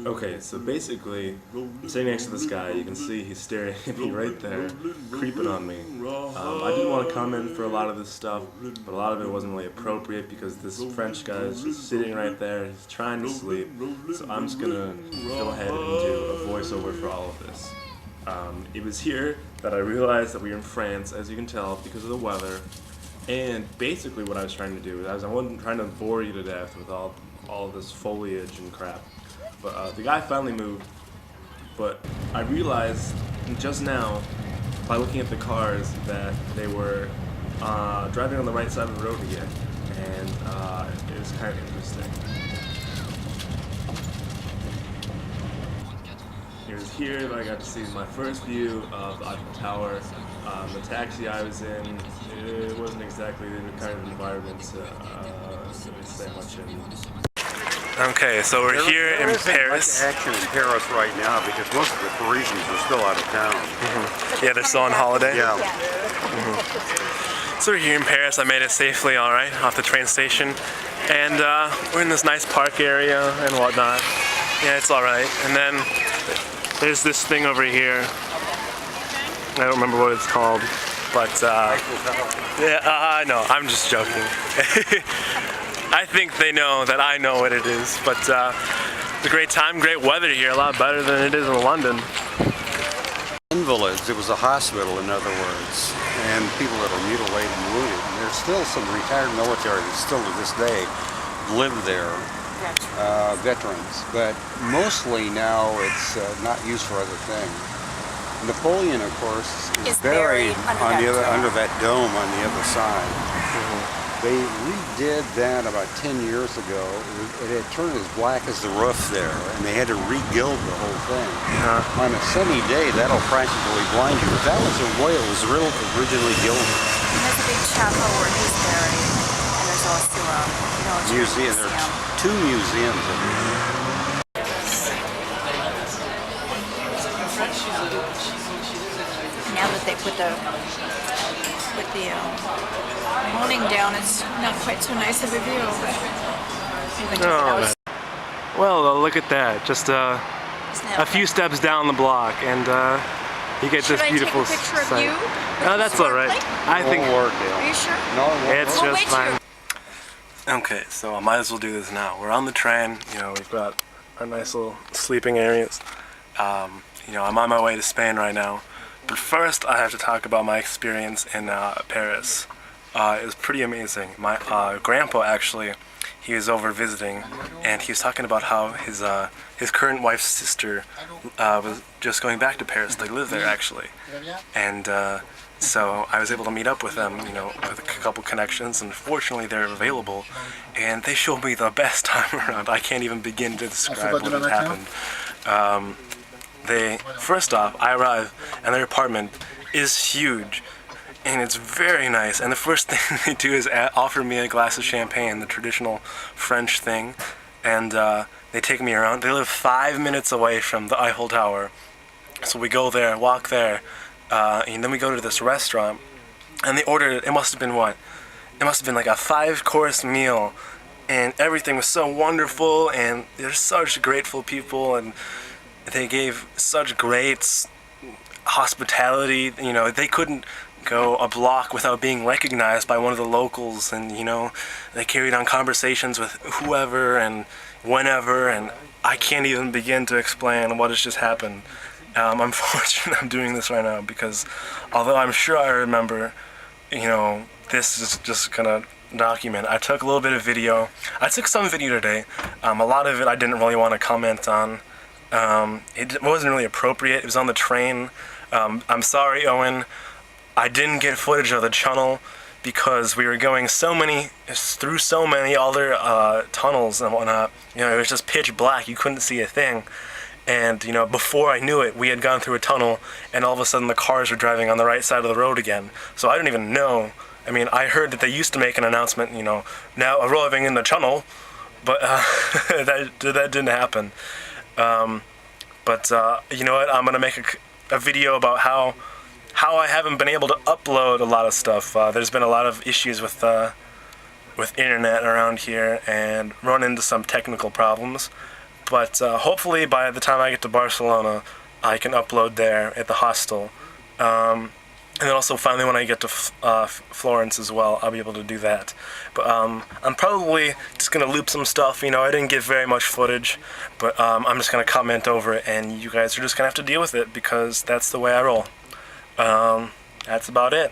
Okay, so basically, I'm sitting next to this guy. You can see he's staring at me right there, creeping on me. I didn't want to comment for a lot of this stuff, but a lot of it wasn't really appropriate because this French guy is just sitting right there. He's trying to sleep, so I'm just gonna go ahead and do a voiceover for all of this. It was here that I realized that we were in France, as you can tell, because of the weather. And basically, what I was trying to do is I wasn't trying to bore you to death with all of this foliage and crap. But the guy finally moved, but I realized just now, by looking at the cars, that they were driving on the right side of the road again, and it was kind of interesting. It was here that I got to see my first view of the Eiffel Tower. The taxi I was in, it wasn't exactly the kind of environment to stay much in. Okay, so we're here in Paris. There isn't much action in Paris right now because most of the Parisians are still out of town. Yeah, they're still on holiday? Yeah. So we're here in Paris. I made it safely, all right, off the train station. And we're in this nice park area and whatnot. Yeah, it's all right. And then there's this thing over here. I don't remember what it's called, but yeah, no, I'm just joking. I think they know that I know what it is, but it's a great time, great weather here, a lot better than it is in London. Invalids, it was a hospital in other words, and people that are mutilated and wounded. And there's still some retired military that still to this day live there, veterans, but mostly now it's not used for other things. Napoleon, of course, is buried under that dome on the other side. They redid that about 10 years ago. It had turned as black as the roof there, and they had to regild the whole thing. On a sunny day, that'll practically blind you. But that was in Wales, originally gilded. And there's a big chapel where he's buried, and there's also a museum. There are two museums over here. Now that they put the awning down, it's not quite so nice of a view. Oh, well, look at that. Just a few steps down the block, and you get this beautiful sight. Should I take a picture of you? No, that's all right. I think. Are you sure? No, it's just fine. Okay, so I might as well do this now. We're on the train. You know, we've got our nice little sleeping areas. You know, I'm on my way to Spain right now. But first, I have to talk about my experience in Paris. It was pretty amazing. My grandpa, actually, he was over visiting, and he was talking about how his current wife's sister was just going back to Paris. They live there, actually. And so I was able to meet up with them, you know, with a couple connections, and fortunately they're available. And they showed me the best time around. I can't even begin to describe what has happened. First off, I arrive and their apartment is huge and it's very nice, and the first thing they do is offer me a glass of champagne, the traditional French thing, and they take me around. They live 5 minutes away from the Eiffel Tower, so we go there, walk there, and then we go to this restaurant, and they ordered, it must have been what? It must have been like a 5-course meal, and everything was so wonderful, and they're such grateful people, and they gave such great hospitality. You know, they couldn't go a block without being recognized by one of the locals, and you know, they carried on conversations with whoever and whenever, and I can't even begin to explain what has just happened. I'm fortunate I'm doing this right now because although I'm sure I remember, you know, this is just gonna document. I took a little bit of video. I took some video today. A lot of it I didn't really want to comment on. It wasn't really appropriate. It was on the train. I'm sorry, Owen. I didn't get footage of the tunnel because we were going through so many other tunnels and whatnot. You know, it was just pitch black. You couldn't see a thing. And, you know, before I knew it, we had gone through a tunnel, and all of a sudden the cars were driving on the right side of the road again. So I didn't even know. I mean, I heard that they used to make an announcement, you know, now arriving in the tunnel, but that didn't happen. But you know what, I'm going to make a video about how I haven't been able to upload a lot of stuff. There's been a lot of issues with internet around here and run into some technical problems. But hopefully by the time I get to Barcelona, I can upload there at the hostel. And then also finally when I get to Florence as well, I'll be able to do that. But I'm probably just going to loop some stuff. You know, I didn't get very much footage, but I'm just going to comment over it, and you guys are just going to have to deal with it because that's the way I roll. That's about it.